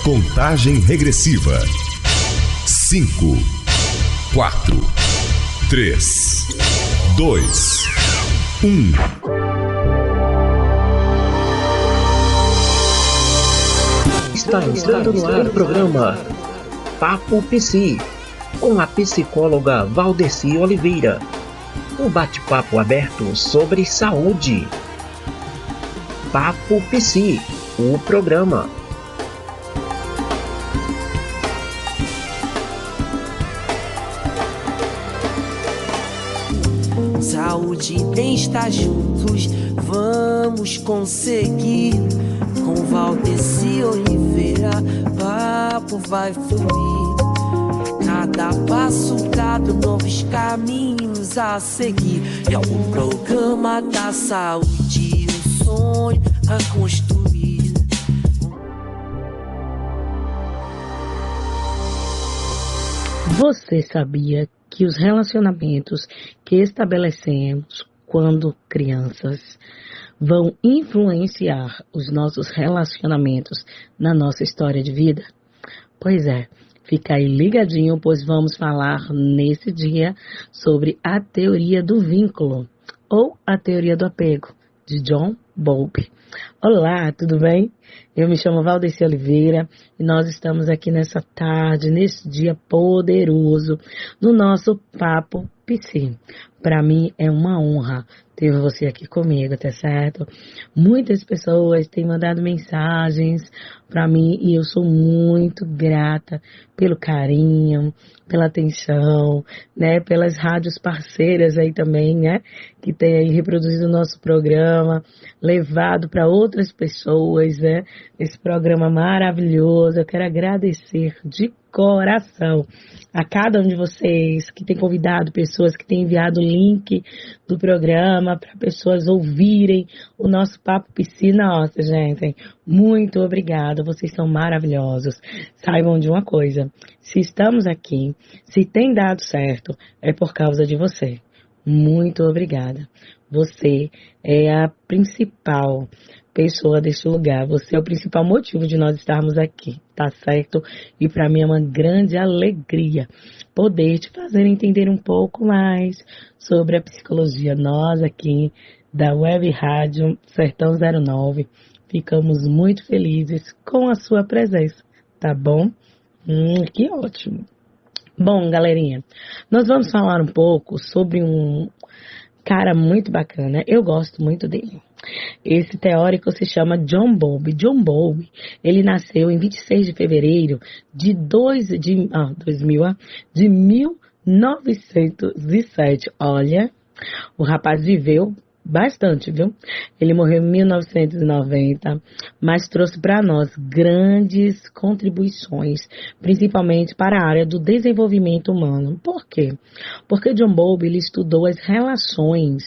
Contagem regressiva. 5, 4, 3, 2, 1. Está entrando no ar o programa Papo Psi, com a psicóloga Valdeci Oliveira. Um bate-papo aberto sobre saúde. Papo Psi, o programa. Saúde e bem-estar juntos, vamos conseguir. Com Valdeci Oliveira, papo vai fluir. Cada passo dado, novos caminhos a seguir. É o programa da saúde, um sonho a construir. Você sabia que os relacionamentos que estabelecemos quando crianças vão influenciar os nossos relacionamentos na nossa história de vida? Pois é, fica aí ligadinho, pois vamos falar nesse dia sobre a teoria do vínculo, ou a teoria do apego, de John Bowlby. Olá, tudo bem? Eu me chamo Valdeci Oliveira e nós estamos aqui nessa tarde, nesse dia poderoso, no nosso Papo Psi. Para mim é uma honra ter você aqui comigo, tá certo? Muitas pessoas têm mandado mensagens para mim e eu sou muito grata pelo carinho, pela atenção, né? Pelas rádios parceiras aí também, né? Que tem aí reproduzido o nosso programa, levado para outras pessoas, né? Esse programa maravilhoso. Eu quero agradecer de coração a cada um de vocês que tem convidado pessoas, que tem enviado o link do programa para pessoas ouvirem o nosso Papo Psi. Nossa, gente, muito obrigada, vocês são maravilhosos. Saibam de uma coisa, se estamos aqui, se tem dado certo, é por causa de você. Muito obrigada. Você é a principal pessoa deste lugar. Você é o principal motivo de nós estarmos aqui, tá certo? E para mim é uma grande alegria poder te fazer entender um pouco mais sobre a psicologia. Nós aqui da Web Rádio Sertão 09 ficamos muito felizes com a sua presença, tá bom? Que ótimo. Bom, galerinha, nós vamos falar um pouco sobre um cara muito bacana. Eu gosto muito dele. Esse teórico se chama John Bowlby. John Bowlby, ele nasceu em 26 de fevereiro de 1907. Olha, o rapaz viveu bastante, viu? Ele morreu em 1990, mas trouxe para nós grandes contribuições, principalmente para a área do desenvolvimento humano. Por quê? Porque John Bowlby, ele estudou as relações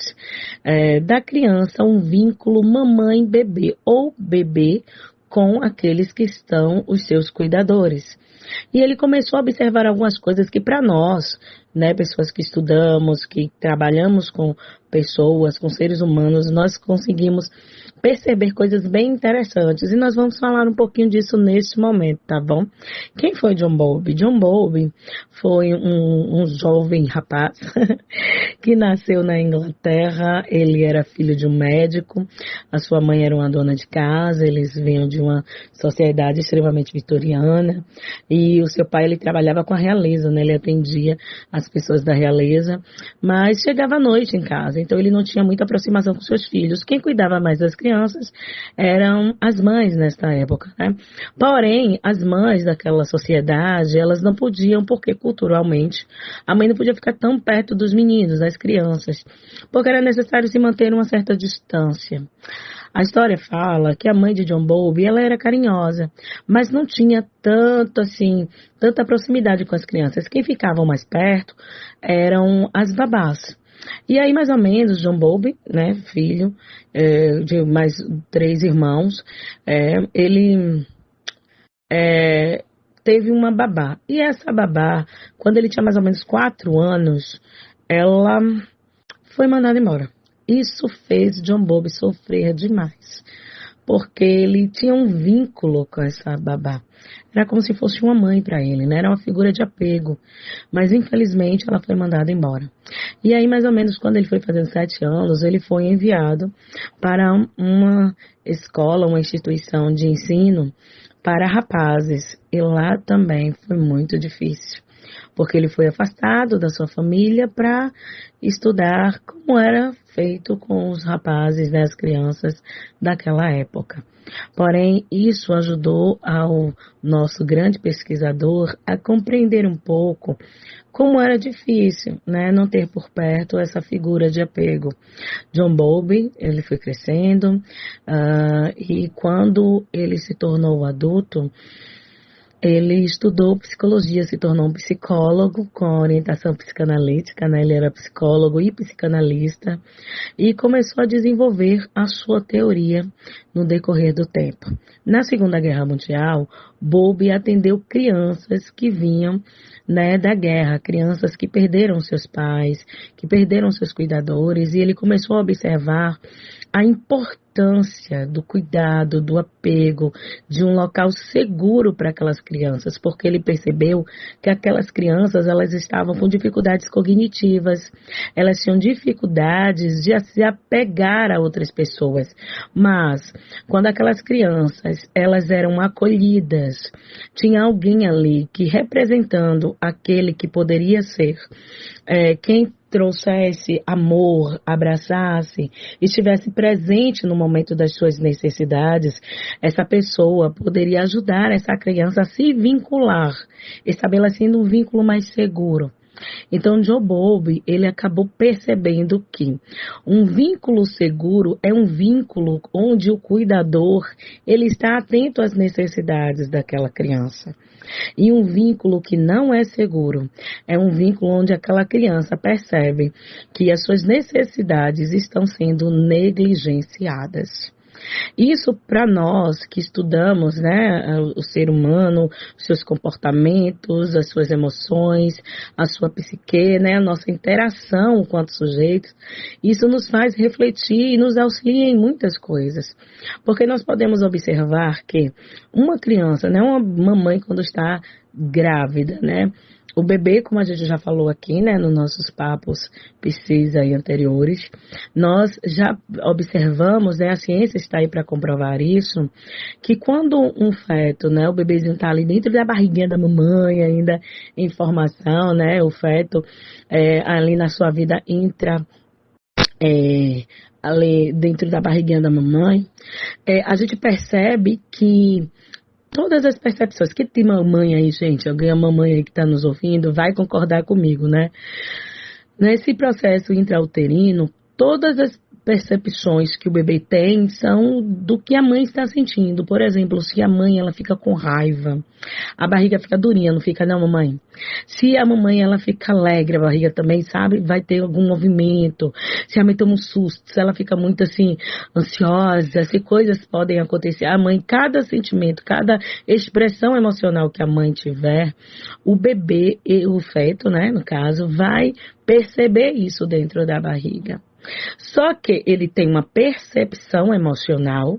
da criança, um vínculo mamãe-bebê ou bebê com aqueles que estão os seus cuidadores. E ele começou a observar algumas coisas que para nós, né, pessoas que estudamos, que trabalhamos com pessoas, com seres humanos, nós conseguimos perceber coisas bem interessantes. E nós vamos falar um pouquinho disso neste momento, tá bom? Quem foi John Bowlby? John Bowlby foi um jovem rapaz que nasceu na Inglaterra. Ele era filho de um médico, a sua mãe era uma dona de casa, eles vinham de uma sociedade extremamente vitoriana. E o seu pai, ele trabalhava com a realeza, né? Ele atendia as pessoas da realeza, mas chegava à noite em casa, então ele não tinha muita aproximação com seus filhos. Quem cuidava mais das crianças eram as mães nesta época, né? Porém, as mães daquela sociedade, elas não podiam, porque culturalmente a mãe não podia ficar tão perto dos meninos, das crianças, porque era necessário se manter uma certa distância. A história fala que a mãe de John Bowlby, ela era carinhosa, mas não tinha tanta proximidade com as crianças. Quem ficavam mais perto eram as babás. E aí, mais ou menos, John Bowlby, né, filho de mais 3 irmãos, ele teve uma babá. E essa babá, quando ele tinha mais ou menos 4 anos, ela foi mandada embora. Isso fez John Bowlby sofrer demais. porque ele tinha um vínculo com essa babá. Era como se fosse uma mãe para ele, né? Era uma figura de apego. Mas, infelizmente, ela foi mandada embora. E aí, mais ou menos, quando ele foi fazendo 7 anos, ele foi enviado para uma escola, uma instituição de ensino para rapazes. E lá também foi muito difícil, porque ele foi afastado da sua família para estudar como era feito com os rapazes, né, as crianças daquela época. Porém, isso ajudou ao nosso grande pesquisador a compreender um pouco como era difícil, né, não ter por perto essa figura de apego. John Bowlby, ele foi crescendo, e quando ele se tornou adulto, ele estudou psicologia, se tornou um psicólogo com orientação psicanalítica, né? Ele era psicólogo e psicanalista e começou a desenvolver a sua teoria no decorrer do tempo. Na Segunda Guerra Mundial, Bowlby atendeu crianças que vinham, né, da guerra, crianças que perderam seus pais, que perderam seus cuidadores, e ele começou a observar a importância do cuidado, do apego, de um local seguro para aquelas crianças, porque ele percebeu que aquelas crianças, elas estavam com dificuldades cognitivas, elas tinham dificuldades de se apegar a outras pessoas, mas quando aquelas crianças, elas eram acolhidas, tinha alguém ali que, representando aquele que poderia ser quem trouxesse amor, abraçasse, estivesse presente no momento das suas necessidades, essa pessoa poderia ajudar essa criança a se vincular, estabelecendo um vínculo mais seguro. Então, John Bowlby, ele acabou percebendo que um vínculo seguro é um vínculo onde o cuidador, ele está atento às necessidades daquela criança. E um vínculo que não é seguro é um vínculo onde aquela criança percebe que as suas necessidades estão sendo negligenciadas. Isso para nós que estudamos, né, o ser humano, os seus comportamentos, as suas emoções, a sua psique, né, a nossa interação enquanto sujeitos, isso nos faz refletir e nos auxilia em muitas coisas. Porque nós podemos observar que uma criança, né, uma mamãe quando está grávida, né, o bebê, como a gente já falou aqui, né, nos nossos papos PSIs aí anteriores, nós já observamos, né, a ciência está aí para comprovar isso, que quando um feto, né, o bebezinho está ali dentro da barriguinha da mamãe, ainda em formação, né, o feto ali na sua vida ali dentro da barriguinha da mamãe, a gente percebe que todas as percepções, que tem mamãe aí, gente, alguém, a mamãe aí que está nos ouvindo, vai concordar comigo, né? Nesse processo intrauterino, todas as percepções que o bebê tem são do que a mãe está sentindo. Por exemplo, se a mãe ela fica com raiva, a barriga fica durinha, não fica não, mamãe? Se a mamãe ela fica alegre, a barriga também, sabe, vai ter algum movimento. Se a mãe toma um susto, se ela fica muito assim, ansiosa, se coisas podem acontecer. A mãe, cada sentimento, cada expressão emocional que a mãe tiver, o bebê e o feto, né, no caso, vai perceber isso dentro da barriga. Só que ele tem uma percepção emocional,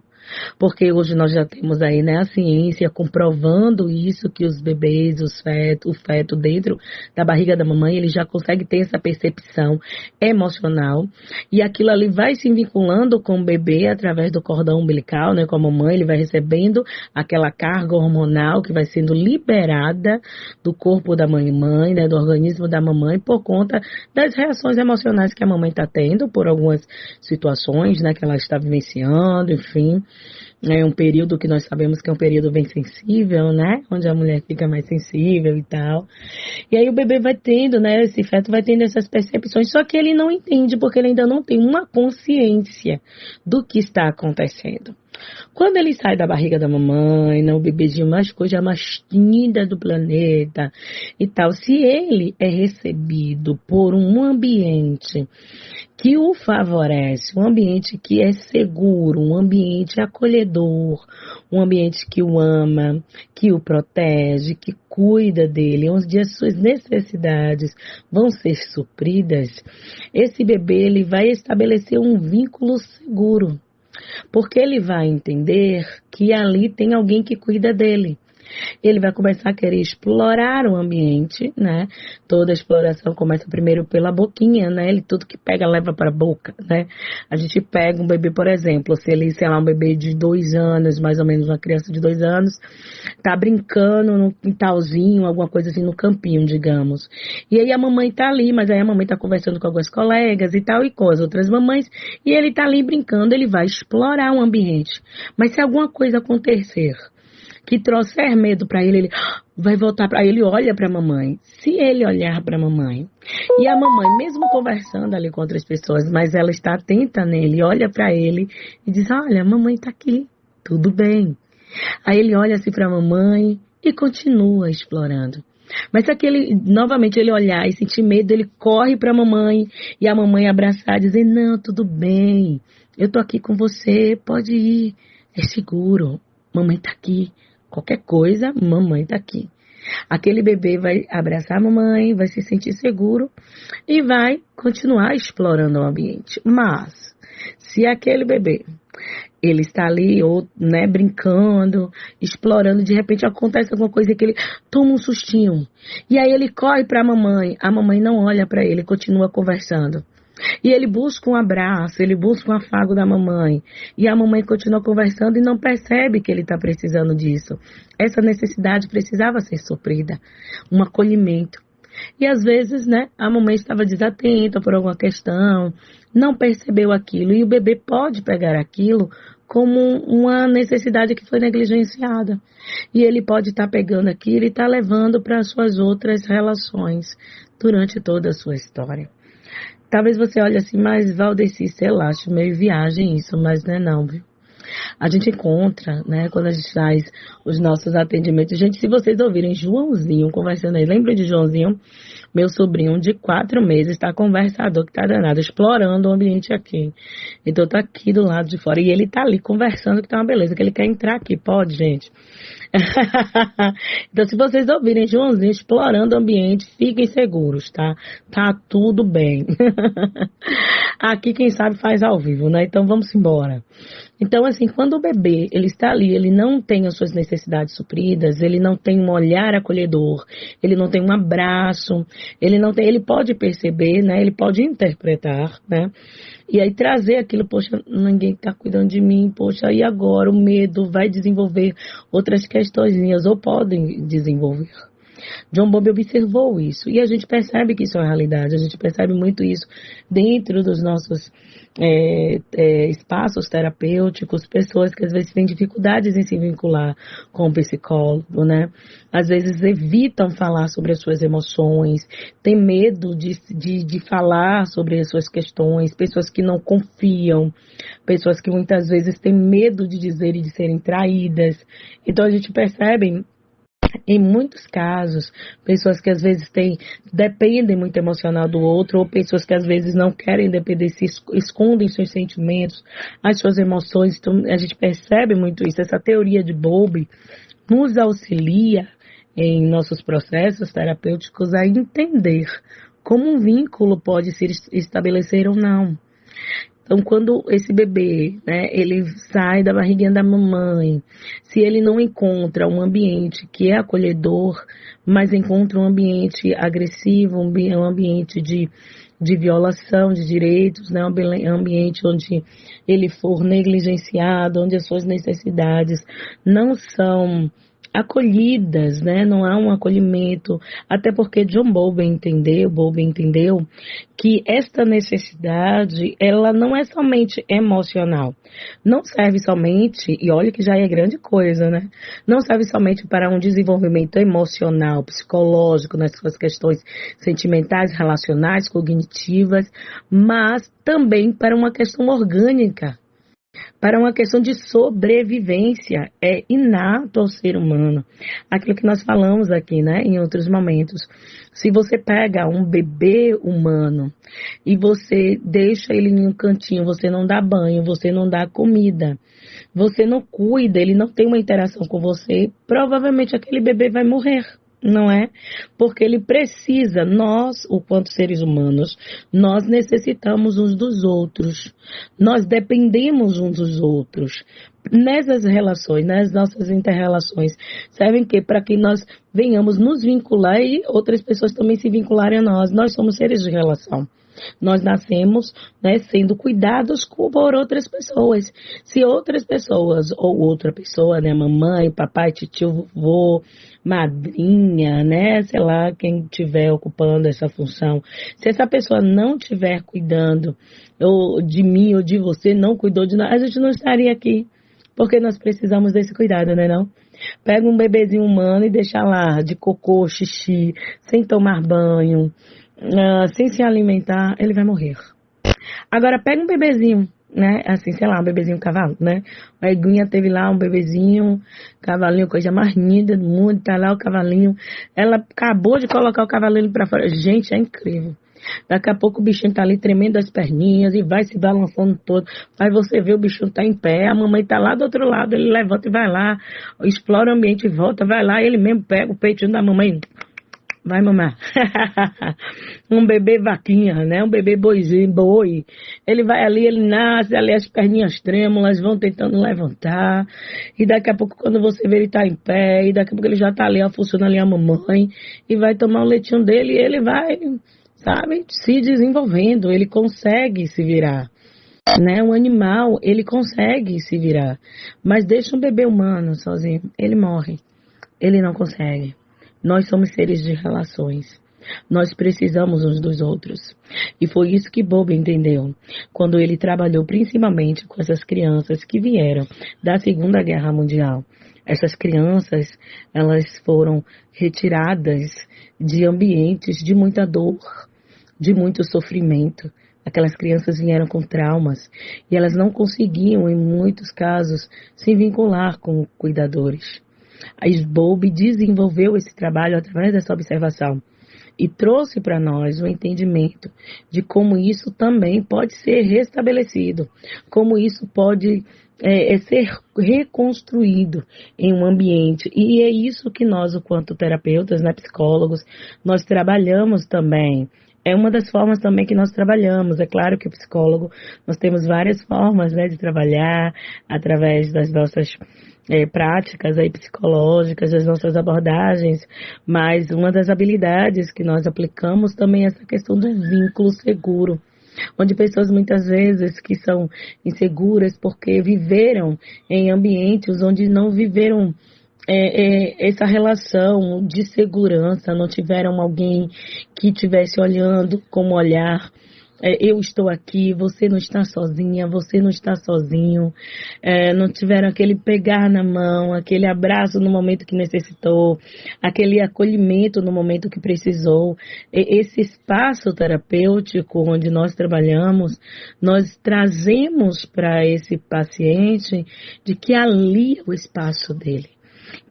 porque hoje nós já temos aí, né, a ciência comprovando isso, que os bebês, o feto dentro da barriga da mamãe, ele já consegue ter essa percepção emocional, e aquilo ali vai se vinculando com o bebê através do cordão umbilical, né, com a mamãe, ele vai recebendo aquela carga hormonal que vai sendo liberada do corpo da mamãe, né, do organismo da mamãe, por conta das reações emocionais que a mamãe está tendo por algumas situações, né, que ela está vivenciando, enfim. É um período que nós sabemos que é um período bem sensível, né? Onde a mulher fica mais sensível e tal. E aí o bebê vai tendo, né? Esse feto vai tendo essas percepções, só que ele não entende, porque ele ainda não tem uma consciência do que está acontecendo. Quando ele sai da barriga da mamãe, né, o bebezinho mais coisa mais linda do planeta e tal, se ele é recebido por um ambiente que o favorece, um ambiente que é seguro, um ambiente acolhedor, um ambiente que o ama, que o protege, que cuida dele, onde as suas necessidades vão ser supridas, esse bebê ele vai estabelecer um vínculo seguro. Porque ele vai entender que ali tem alguém que cuida dele. Ele vai começar a querer explorar o ambiente, né? Toda exploração começa primeiro pela boquinha, né? Ele tudo que pega leva para a boca, né? A gente pega um bebê, por exemplo, se ele, sei lá, um bebê de 2 anos, mais ou menos uma criança de 2 anos, tá brincando no quintalzinho, alguma coisa assim, no campinho, digamos. E aí a mamãe tá ali, mas aí a mamãe tá conversando com algumas colegas e tal, e com as outras mamães, e ele tá ali brincando, ele vai explorar o ambiente. Mas se alguma coisa acontecer que trouxer medo para ele, ele vai voltar para ele, olha para a mamãe. Se ele olhar para a mamãe e a mamãe, mesmo conversando ali com outras pessoas, mas ela está atenta nele, olha para ele e diz: olha, a mamãe está aqui, tudo bem. Aí ele olha assim para a mamãe e continua explorando. Mas se aquele, novamente, ele olhar e sentir medo, ele corre para a mamãe e a mamãe abraçar e dizer: não, tudo bem, eu tô aqui com você, pode ir, é seguro, mamãe tá aqui. Qualquer coisa, mamãe tá aqui. Aquele bebê vai abraçar a mamãe, vai se sentir seguro e vai continuar explorando o ambiente. Mas, se aquele bebê, ele está ali, ou, né, brincando, explorando, de repente acontece alguma coisa que ele toma um sustinho. E aí ele corre para a mamãe não olha para ele, continua conversando. E ele busca um abraço, ele busca um afago da mamãe. E a mamãe continua conversando e não percebe que ele está precisando disso. Essa necessidade precisava ser suprida. Um acolhimento. E às vezes, né, a mamãe estava desatenta por alguma questão, não percebeu aquilo. E o bebê pode pegar aquilo como uma necessidade que foi negligenciada. E ele pode estar pegando aquilo e estar levando para as suas outras relações durante toda a sua história. Talvez você olhe assim, mas Valdeci, sei lá, acho meio viagem isso, mas não é não, viu? A gente encontra, né, quando a gente faz os nossos atendimentos. Gente, se vocês ouvirem Joãozinho conversando aí, lembra de Joãozinho? Meu sobrinho de 4 meses, está conversador, que tá danado, explorando o ambiente aqui. Então tá aqui do lado de fora. E ele tá ali conversando, que tá uma beleza, que ele quer entrar aqui. Pode, gente? Então, se vocês ouvirem Joãozinho explorando o ambiente, fiquem seguros, tá? Tá tudo bem. Aqui, quem sabe, faz ao vivo, né? Então, vamos embora. Então, assim, quando o bebê, ele está ali, ele não tem as suas necessidades supridas, ele não tem um olhar acolhedor, ele não tem um abraço, ele pode perceber, né? Ele pode interpretar, né? E aí trazer aquilo, poxa, ninguém está cuidando de mim, poxa, e agora o medo vai desenvolver outras questões, ou podem desenvolver. John Bowlby observou isso, e a gente percebe que isso é uma realidade, a gente percebe muito isso dentro dos nossos espaços terapêuticos, pessoas que às vezes têm dificuldades em se vincular com o psicólogo, né? Às vezes evitam falar sobre as suas emoções, têm medo de falar sobre as suas questões, pessoas que não confiam, pessoas que muitas vezes têm medo de dizer e de serem traídas. Então a gente percebe, em muitos casos, pessoas que às vezes dependem muito emocional do outro, ou pessoas que às vezes não querem depender, se escondem seus sentimentos, as suas emoções. Então, a gente percebe muito isso. Essa teoria de Bowlby nos auxilia em nossos processos terapêuticos a entender como um vínculo pode se estabelecer ou não. Então, quando esse bebê, né, ele sai da barriguinha da mamãe, se ele não encontra um ambiente que é acolhedor, mas encontra um ambiente agressivo, um ambiente de violação de direitos, né, um ambiente onde ele for negligenciado, onde as suas necessidades não são acolhidas, né? Não há um acolhimento, até porque John Bowlby entendeu que esta necessidade, ela não é somente emocional, não serve somente, e olha que já é grande coisa, né? Não serve somente para um desenvolvimento emocional, psicológico, nas suas questões sentimentais, relacionais, cognitivas, mas também para uma questão orgânica, para uma questão de sobrevivência. É inato ao ser humano. Aquilo que nós falamos aqui, né, em outros momentos. Se você pega um bebê humano e você deixa ele em um cantinho, você não dá banho, você não dá comida, você não cuida, ele não tem uma interação com você, provavelmente aquele bebê vai morrer. não é? Porque ele precisa, nós, enquanto seres humanos, nós necessitamos uns dos outros, nós dependemos uns dos outros. Nessas relações, nas nossas inter-relações, servem para que nós venhamos nos vincular e outras pessoas também se vincularem a nós. Nós somos seres de relação. Nós nascemos, né, sendo cuidados por outras pessoas. Se outras pessoas, ou outra pessoa, né, mamãe, papai, tio, vovô, madrinha, né, sei lá, quem estiver ocupando essa função, se essa pessoa não estiver cuidando ou de mim ou de você, não cuidou de nós, a gente não estaria aqui. Porque nós precisamos desse cuidado, né não? Pega um bebezinho humano e deixa lá de cocô, xixi, sem tomar banho, sem se alimentar, ele vai morrer. Agora pega um bebezinho, né, assim, sei lá, um bebezinho cavalo, né? A Eguinha teve lá um bebezinho, cavalinho, coisa mais linda do mundo, tá lá o cavalinho. Ela acabou de colocar o cavalinho pra fora. Gente, é incrível. Daqui a pouco o bichinho tá ali tremendo as perninhas e vai se balançando todo. Aí você vê o bichinho tá em pé, a mamãe tá lá do outro lado, ele levanta e vai lá, explora o ambiente e volta, vai lá, ele mesmo pega o peitinho da mamãe, vai mamar. Um bebê vaquinha, né? Um bebê boizinho, boi. Ele vai ali, ele nasce, ali as perninhas trêmulas vão tentando levantar. E daqui a pouco, quando você vê, ele tá em pé. E daqui a pouco ele já tá ali, funcionando ali a mamãe. E vai tomar o leitinho dele e ele vai, sabe, se desenvolvendo. Ele consegue se virar. Né? Um animal, ele consegue se virar. Mas deixa um bebê humano sozinho, ele morre. Ele não consegue. Nós somos seres de relações. Nós precisamos uns dos outros. E foi isso que Bowlby entendeu, quando ele trabalhou principalmente com essas crianças que vieram da Segunda Guerra Mundial. Essas crianças, elas foram retiradas de ambientes de muita dor, de muito sofrimento. Aquelas crianças vieram com traumas e elas não conseguiam, em muitos casos, se vincular com cuidadores. A Bowlby desenvolveu esse trabalho através dessa observação e trouxe para nós o entendimento de como isso também pode ser restabelecido, como isso pode ser reconstruído em um ambiente. E é isso que nós, enquanto terapeutas, né, psicólogos, nós trabalhamos também. É uma das formas também que nós trabalhamos. É claro que o psicólogo, nós temos várias formas, né, de trabalhar através das nossas práticas aí psicológicas, das nossas abordagens, mas uma das habilidades que nós aplicamos também é essa questão do vínculo seguro, onde pessoas muitas vezes que são inseguras porque viveram em ambientes onde não viveram essa relação de segurança, não tiveram alguém que estivesse olhando como olhar. Eu estou aqui, você não está sozinha, você não está sozinho, não tiveram aquele pegar na mão, aquele abraço no momento que necessitou, aquele acolhimento no momento que precisou. Esse espaço terapêutico onde nós trabalhamos, nós trazemos para esse paciente de que ali é o espaço dele.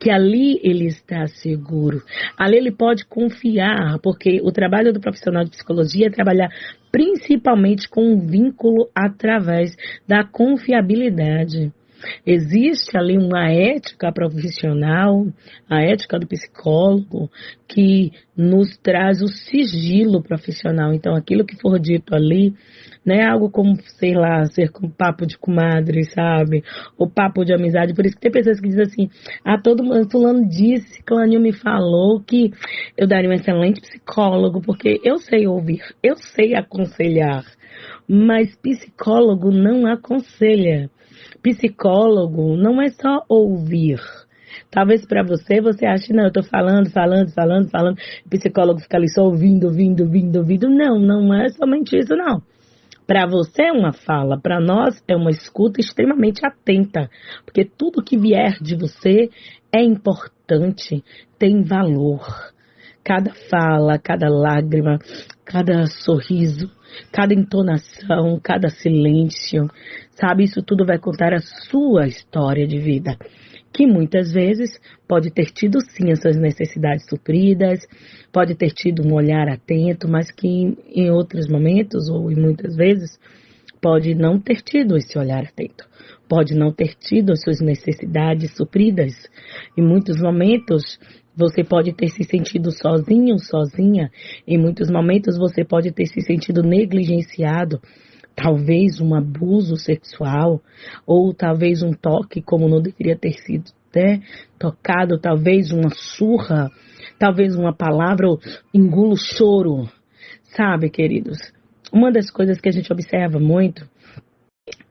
Que ali ele está seguro, ali ele pode confiar, porque o trabalho do profissional de psicologia é trabalhar principalmente com um vínculo através da confiabilidade. Existe ali uma ética profissional, a ética do psicólogo, que nos traz o sigilo profissional. Então, aquilo que for dito ali, não é algo como, sei lá, ser com papo de comadre, sabe? Ou papo de amizade. Por isso que tem pessoas que dizem assim, todo mundo, fulano disse, Claninho me falou que eu daria um excelente psicólogo, porque eu sei ouvir, eu sei aconselhar, mas psicólogo não aconselha. Psicólogo não é só ouvir. Talvez para você ache, não, eu estou falando. O psicólogo fica ali só ouvindo. Não é somente isso, não. Para você é uma fala, para nós é uma escuta extremamente atenta. Porque tudo que vier de você é importante, tem valor. Cada fala, cada lágrima, cada sorriso, cada entonação, cada silêncio, sabe? Isso tudo vai contar a sua história de vida, que muitas vezes pode ter tido sim essas necessidades supridas, pode ter tido um olhar atento, mas que em outros momentos, ou em muitas vezes, pode não ter tido esse olhar atento, pode não ter tido as suas necessidades supridas. Em muitos momentos, Você pode ter se sentido sozinho, sozinha. Em muitos momentos você pode ter se sentido negligenciado. Talvez um abuso sexual, ou talvez um toque como não deveria ter sido, né, tocado, talvez uma surra, talvez uma palavra, ou engula o choro. Sabe, queridos, uma das coisas que a gente observa muito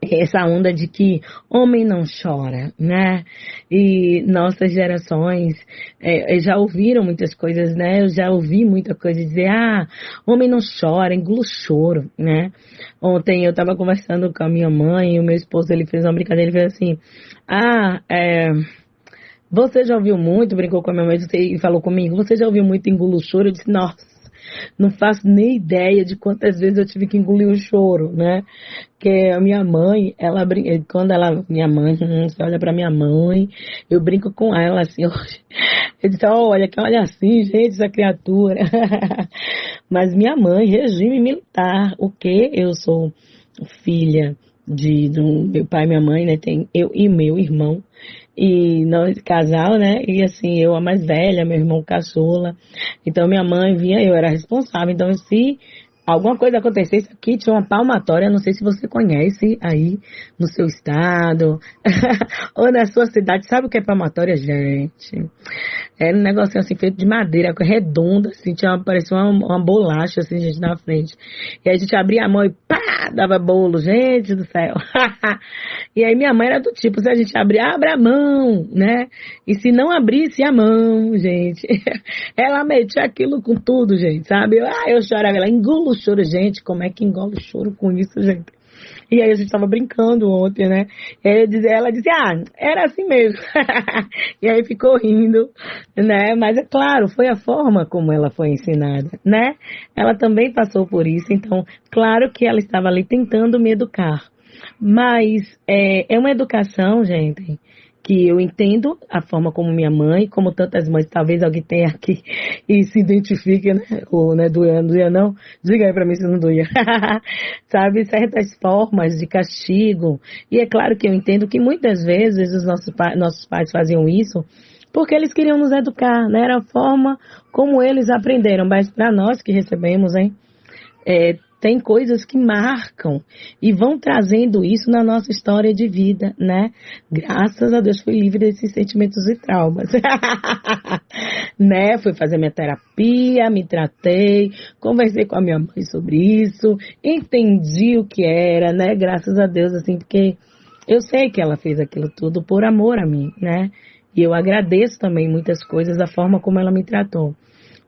é essa onda de que homem não chora, né? E nossas gerações já ouviram muitas coisas, né? Eu já ouvi muita coisa dizer, homem não chora, engula o choro, né? Ontem eu estava conversando com a minha mãe e o meu esposo, ele fez uma brincadeira, ele fez assim, você já ouviu muito, brincou com a minha mãe e falou comigo, você já ouviu muito engula o choro? Eu disse, nossa, não faço nem ideia de quantas vezes eu tive que engolir o choro, né? Porque a minha mãe, minha mãe, você olha pra minha mãe, eu brinco com ela assim, hoje. Eu disse, olha assim, gente, essa criatura. Mas minha mãe, regime militar, o quê? Eu sou filha do meu pai e minha mãe, né? Tem eu e meu irmão. E nós, casal, né? E assim, eu a mais velha, meu irmão caçula. Então minha mãe vinha, eu era responsável. Então se alguma coisa acontecesse aqui, tinha uma palmatória, não sei se você conhece aí no seu estado ou na sua cidade. Sabe o que é palmatória, gente? Era um negocinho assim feito de madeira, redonda, assim, parecia uma bolacha, assim, gente, na frente. E aí a gente abria a mão e pá, dava bolo, gente do céu. E aí minha mãe era do tipo, se a gente abrir, abre a mão, né? E se não abrisse a mão, gente, ela metia aquilo com tudo, gente, sabe? Eu chorava, ela engula o choro, gente, como é que engole o choro com isso, gente? E aí a gente tava brincando ontem, né? E aí ela disse, era assim mesmo. E aí ficou rindo, né? Mas é claro, foi a forma como ela foi ensinada, né? Ela também passou por isso, então, claro que ela estava ali tentando me educar. Mas é uma educação, gente, que eu entendo a forma como minha mãe, como tantas mães, talvez alguém tenha aqui e se identifique, né? Ou, né, doía não? Diga aí pra mim se não doía. Sabe, certas formas de castigo. E é claro que eu entendo que muitas vezes os nossos pais faziam isso porque eles queriam nos educar, né? Era a forma como eles aprenderam. Mas para nós que recebemos, hein? Tem coisas que marcam e vão trazendo isso na nossa história de vida, né? Graças a Deus fui livre desses sentimentos e traumas. Né? Fui fazer minha terapia, me tratei, conversei com a minha mãe sobre isso, entendi o que era, né? Graças a Deus, assim, porque eu sei que ela fez aquilo tudo por amor a mim, né? E eu agradeço também muitas coisas da forma como ela me tratou.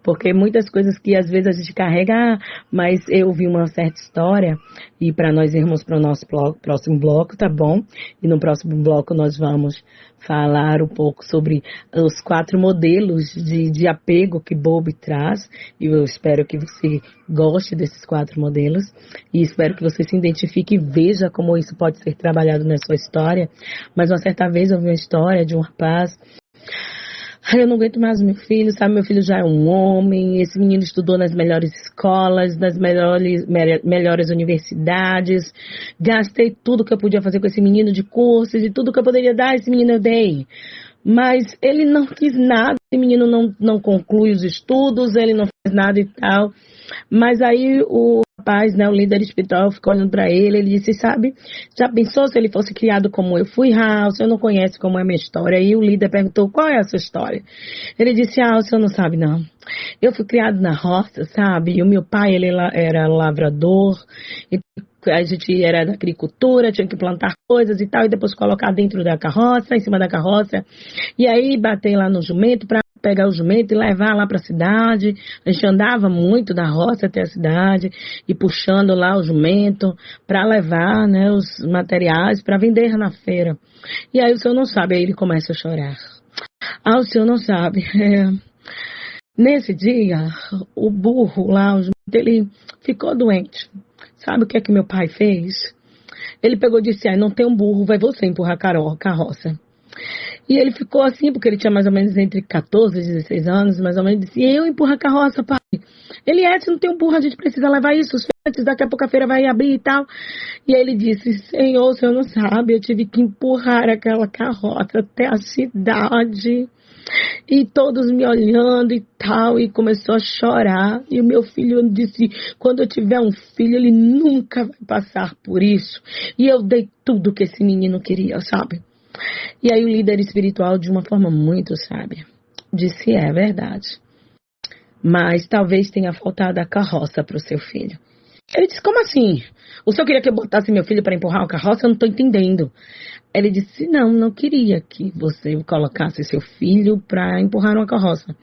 Porque muitas coisas que às vezes a gente carrega, mas eu vi uma certa história, e para nós irmos para o nosso próximo bloco, tá bom? E no próximo bloco nós vamos falar um pouco sobre os 4 modelos de apego que Bowlby traz, e eu espero que você goste desses 4 modelos, e espero que você se identifique e veja como isso pode ser trabalhado na sua história. Mas uma certa vez eu vi uma história de um rapaz. Eu não aguento mais o meu filho, sabe? Meu filho já é um homem, esse menino estudou nas melhores escolas, nas melhores universidades, gastei tudo que eu podia fazer com esse menino de cursos e tudo que eu poderia dar, esse menino eu dei. Mas ele não quis nada, esse menino não conclui os estudos, ele não faz nada e tal. Mas aí o rapaz, né, o líder espiritual, ficou olhando para ele disse, sabe, já pensou se ele fosse criado como eu fui? O senhor não conhece como é a minha história? E o líder perguntou, qual é a sua história? Ele disse, o senhor não sabe não. Eu fui criado na roça, sabe, e o meu pai, ele era lavrador, e a gente era da agricultura, tinha que plantar coisas e tal, e depois colocar dentro da carroça, em cima da carroça, e aí bater lá no jumento para pegar o jumento e levar lá para a cidade. A gente andava muito da roça até a cidade e puxando lá o jumento para levar, né, os materiais para vender na feira. E aí o senhor não sabe, aí ele começa a chorar. O senhor não sabe. Nesse dia, o burro lá, o jumento, ele ficou doente. Sabe o que é que meu pai fez? Ele pegou e disse, não tem um burro, vai você empurrar a carroça. E ele ficou assim, porque ele tinha mais ou menos entre 14 e 16 anos, mais ou menos, disse, eu empurro a carroça, pai. Ele se não tem um burro, a gente precisa levar isso, os feirantes, daqui a pouco a feira vai abrir e tal. E aí ele disse, o senhor não sabe, eu tive que empurrar aquela carroça até a cidade. E todos me olhando e tal, e começou a chorar. E o meu filho disse, quando eu tiver um filho, ele nunca vai passar por isso. E eu dei tudo que esse menino queria, sabe? E aí o líder espiritual, de uma forma muito sábia, disse, é verdade. Mas talvez tenha faltado a carroça para o seu filho. Ele disse, como assim? O senhor queria que eu botasse meu filho para empurrar uma carroça? Eu não estou entendendo. Ele disse, não queria que você colocasse seu filho para empurrar uma carroça.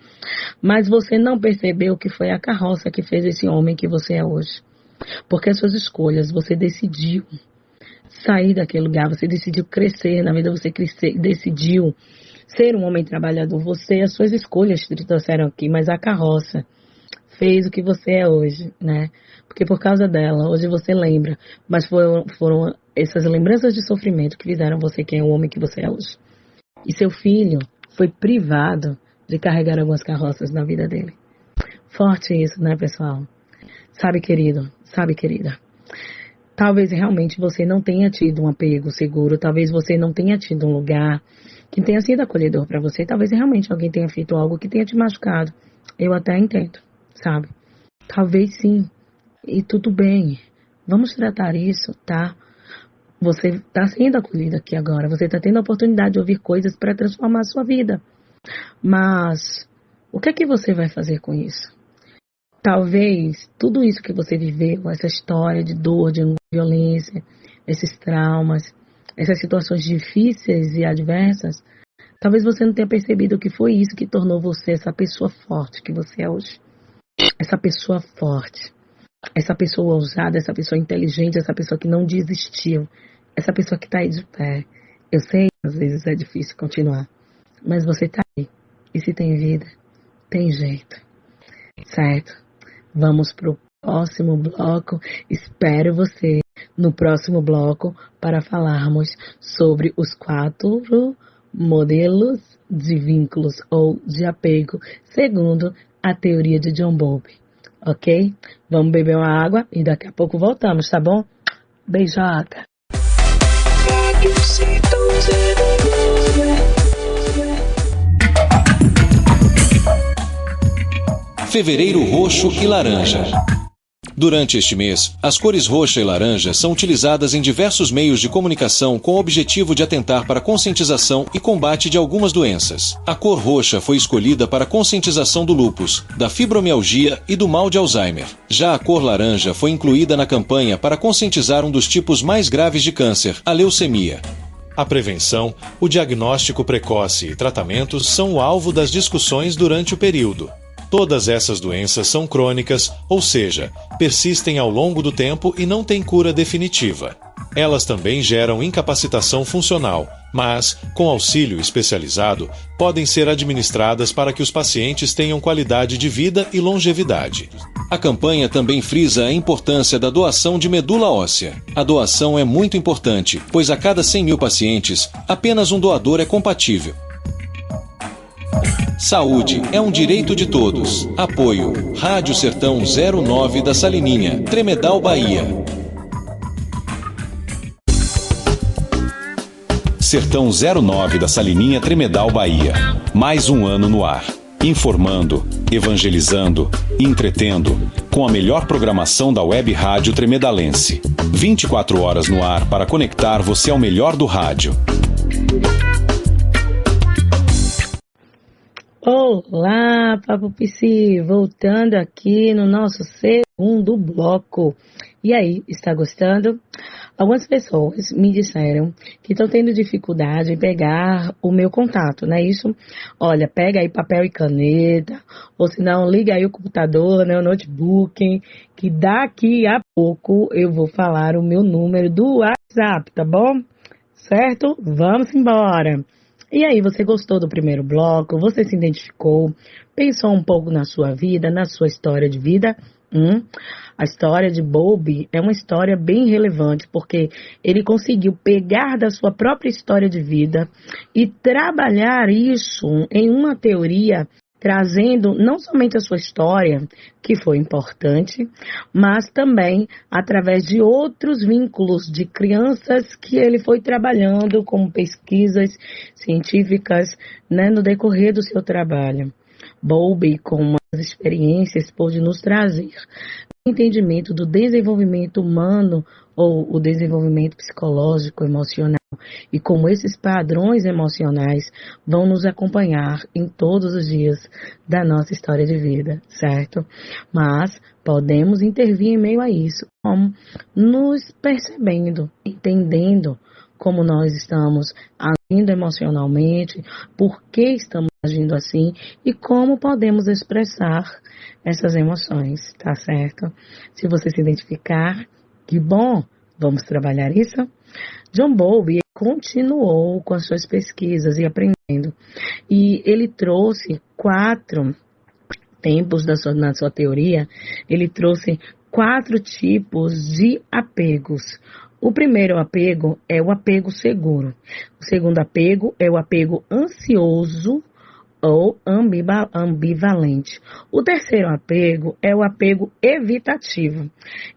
Mas você não percebeu que foi a carroça que fez esse homem que você é hoje. Porque as suas escolhas, você decidiu sair daquele lugar, você decidiu crescer na vida, você decidiu ser um homem trabalhador. Você, as suas escolhas te trouxeram aqui, mas a carroça fez o que você é hoje, né? Porque por causa dela, hoje você lembra, mas foram essas lembranças de sofrimento que fizeram você quem é o homem que você é hoje. E seu filho foi privado de carregar algumas carroças na vida dele. Forte isso, né, pessoal? Sabe, querido, sabe, querida? Talvez realmente você não tenha tido um apego seguro, talvez você não tenha tido um lugar que tenha sido acolhedor para você, talvez realmente alguém tenha feito algo que tenha te machucado. Eu até entendo, sabe? Talvez sim, e tudo bem. Vamos tratar isso, tá? Você está sendo acolhido aqui agora, você está tendo a oportunidade de ouvir coisas para transformar a sua vida. Mas o que é que você vai fazer com isso? Talvez tudo isso que você viveu, essa história de dor, de violência, esses traumas, essas situações difíceis e adversas, talvez você não tenha percebido que foi isso que tornou você essa pessoa forte que você é hoje. Essa pessoa forte, essa pessoa ousada, essa pessoa inteligente, essa pessoa que não desistiu, essa pessoa que está aí de pé. Eu sei que às vezes é difícil continuar, mas você está aí. E se tem vida, tem jeito. Certo? Vamos para o próximo bloco. Espero você no próximo bloco para falarmos sobre os 4 modelos de vínculos ou de apego, segundo a teoria de John Bowlby. Ok? Vamos beber uma água e daqui a pouco voltamos, tá bom? Beijoca! Fevereiro Roxo e Laranja. Durante este mês, as cores roxa e laranja são utilizadas em diversos meios de comunicação com o objetivo de atentar para a conscientização e combate de algumas doenças. A cor roxa foi escolhida para a conscientização do lúpus, da fibromialgia e do mal de Alzheimer. Já a cor laranja foi incluída na campanha para conscientizar um dos tipos mais graves de câncer, a leucemia. A prevenção, o diagnóstico precoce e tratamentos são o alvo das discussões durante o período. Todas essas doenças são crônicas, ou seja, persistem ao longo do tempo e não têm cura definitiva. Elas também geram incapacitação funcional, mas, com auxílio especializado, podem ser administradas para que os pacientes tenham qualidade de vida e longevidade. A campanha também frisa a importância da doação de medula óssea. A doação é muito importante, pois a cada 100 mil pacientes, apenas um doador é compatível. Saúde é um direito de todos. Apoio Rádio Sertão 09 da Salininha, Tremedal, Bahia. Sertão 09 da Salininha, Tremedal, Bahia. Mais um ano no ar. Informando, evangelizando, entretendo, com a melhor programação da web rádio tremedalense. 24 horas no ar para conectar você ao melhor do rádio. Olá, Papo Psi, voltando aqui no nosso segundo bloco. E aí, está gostando? Algumas pessoas me disseram que estão tendo dificuldade em pegar o meu contato, não é isso? Olha, pega aí papel e caneta, ou se não, liga aí o computador, né, o notebook, que daqui a pouco eu vou falar o meu número do WhatsApp, tá bom? Certo? Vamos embora! E aí, você gostou do primeiro bloco? Você se identificou? Pensou um pouco na sua vida, na sua história de vida? A história de Bowlby é uma história bem relevante, porque ele conseguiu pegar da sua própria história de vida e trabalhar isso em uma teoria trazendo não somente a sua história, que foi importante, mas também através de outros vínculos de crianças que ele foi trabalhando com pesquisas científicas, né, no decorrer do seu trabalho. Bowlby, com as experiências, pôde nos trazer o entendimento do desenvolvimento humano ou o desenvolvimento psicológico, emocional, e como esses padrões emocionais vão nos acompanhar em todos os dias da nossa história de vida, certo? Mas podemos intervir em meio a isso, como nos percebendo, entendendo como nós estamos agindo emocionalmente, por que estamos agindo assim e como podemos expressar essas emoções, tá certo? Se você se identificar, que bom, vamos trabalhar isso? John Bowlby continuou com as suas pesquisas e aprendendo, e ele trouxe 4 tempos na sua teoria, ele trouxe 4 tipos de apegos. O primeiro apego é o apego seguro. O segundo apego é o apego ansioso ou ambivalente. O terceiro apego é o apego evitativo.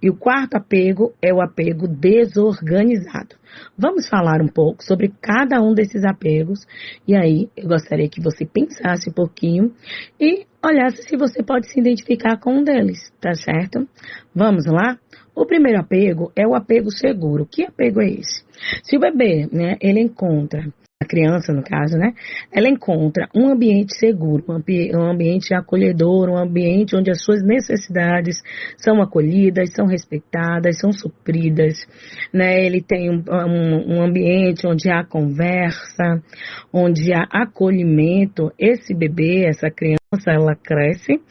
E o quarto apego é o apego desorganizado. Vamos falar um pouco sobre cada um desses apegos. E aí, eu gostaria que você pensasse um pouquinho e olhasse se você pode se identificar com um deles, tá certo? Vamos lá? O primeiro apego é o apego seguro. Que apego é esse? Se o bebê, né, ele encontra, a criança no caso, né, ela encontra um ambiente seguro, um ambiente acolhedor, um ambiente onde as suas necessidades são acolhidas, são respeitadas, são supridas, né, ele tem um ambiente onde há conversa, onde há acolhimento, esse bebê, essa criança, ela cresce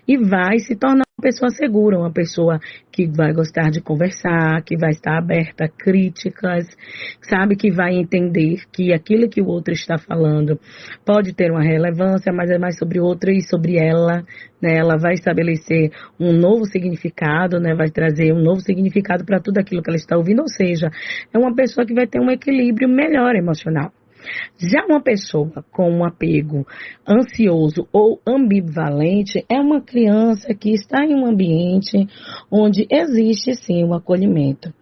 e vai se tornar uma pessoa segura, uma pessoa que vai gostar de conversar, que vai estar aberta a críticas, sabe, que vai entender que aquilo que o outro está falando pode ter uma relevância, mas é mais sobre outra e sobre ela, né? Ela vai estabelecer um novo significado, né? Vai trazer um novo significado para tudo aquilo que ela está ouvindo, ou seja, é uma pessoa que vai ter um equilíbrio melhor emocional. Já uma pessoa com um apego ansioso ou ambivalente é uma criança que está em um ambiente onde existe sim um acolhimento,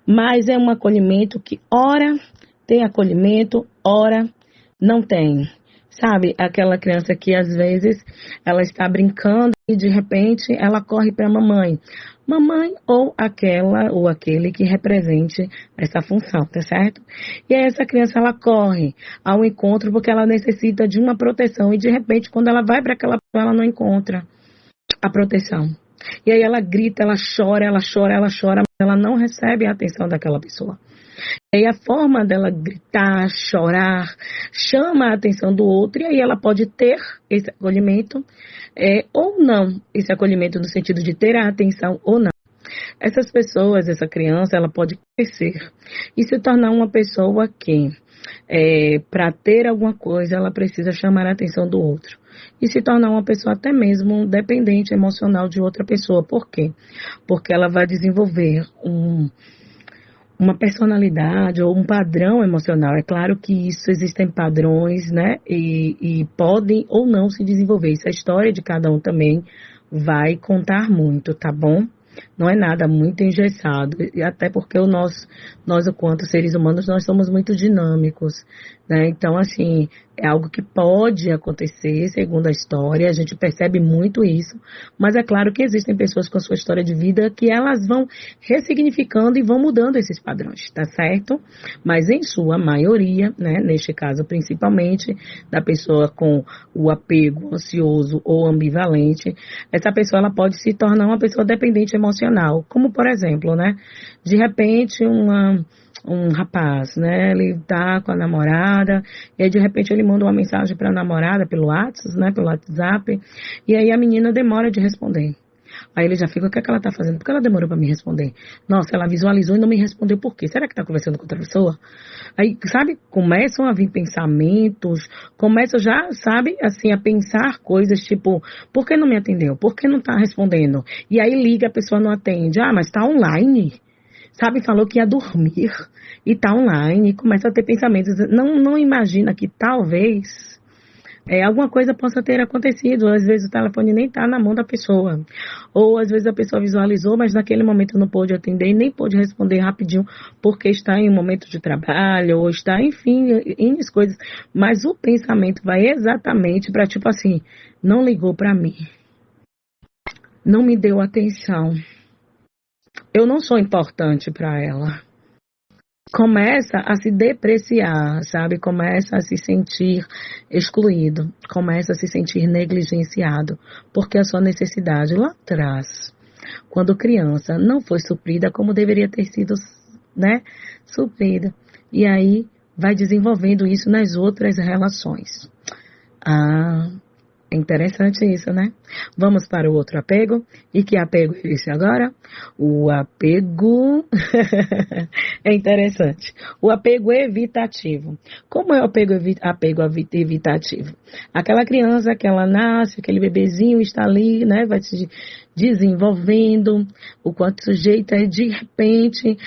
mas é um acolhimento que ora tem acolhimento, ora não tem. Sabe, aquela criança que às vezes ela está brincando e de repente ela corre para a mamãe ou aquela ou aquele que represente essa função, tá certo? E aí essa criança ela corre ao encontro porque ela necessita de uma proteção e de repente quando ela vai para aquela pessoa ela não encontra a proteção. E aí ela grita, ela chora, mas ela não recebe a atenção daquela pessoa. E aí a forma dela gritar, chorar, chama a atenção do outro e aí ela pode ter esse acolhimento ou não, esse acolhimento no sentido de ter a atenção ou não. Essas pessoas, essa criança, ela pode crescer e se tornar uma pessoa que, para ter alguma coisa, ela precisa chamar a atenção do outro. E se tornar uma pessoa até mesmo dependente emocional de outra pessoa. Por quê? Porque ela vai desenvolver uma personalidade ou um padrão emocional. É claro que existem padrões, né? E podem ou não se desenvolver. Isso, a história de cada um também vai contar muito, tá bom? Não é nada muito engessado, e até porque nós, enquanto seres humanos, nós somos muito dinâmicos, né? Então, assim, é algo que pode acontecer, segundo a história, a gente percebe muito isso, mas é claro que existem pessoas com a sua história de vida que elas vão ressignificando e vão mudando esses padrões, tá certo? Mas em sua maioria, né, neste caso principalmente, da pessoa com o apego ansioso ou ambivalente, essa pessoa ela pode se tornar uma pessoa dependente emocional, como por exemplo, né, de repente um rapaz, né, ele tá com a namorada, e aí de repente ele manda uma mensagem para a namorada pelo WhatsApp, né, pelo WhatsApp, e aí a menina demora de responder. Aí ele já fica, o que é que ela tá fazendo? Por que ela demorou para me responder? Nossa, ela visualizou e não me respondeu por quê? Será que tá conversando com outra pessoa? Aí, sabe, começam a vir pensamentos, começam já, sabe, assim, a pensar coisas tipo, por que não me atendeu? Por que não tá respondendo? E aí liga, a pessoa não atende. Ah, mas tá online. Sabe, falou que ia dormir e tá online, começa a ter pensamentos. Não imagina que talvez alguma coisa possa ter acontecido. Às vezes o telefone nem está na mão da pessoa. Ou às vezes a pessoa visualizou, mas naquele momento não pôde atender e nem pôde responder rapidinho porque está em um momento de trabalho, ou está, enfim, em coisas. Mas o pensamento vai exatamente para, tipo assim, não ligou para mim. Não me deu atenção. Eu não sou importante para ela. Começa a se depreciar, sabe? Começa a se sentir excluído, começa a se sentir negligenciado, porque a sua necessidade lá atrás, quando criança, não foi suprida como deveria ter sido, né, suprida. E aí vai desenvolvendo isso nas outras relações. É interessante isso, né? Vamos para o outro apego. E que apego é esse agora? O apego... é interessante. O apego evitativo. Como é o apego evitativo? Aquela criança que ela nasce, aquele bebezinho está ali, né? Vai se desenvolvendo, o quanto sujeita e de repente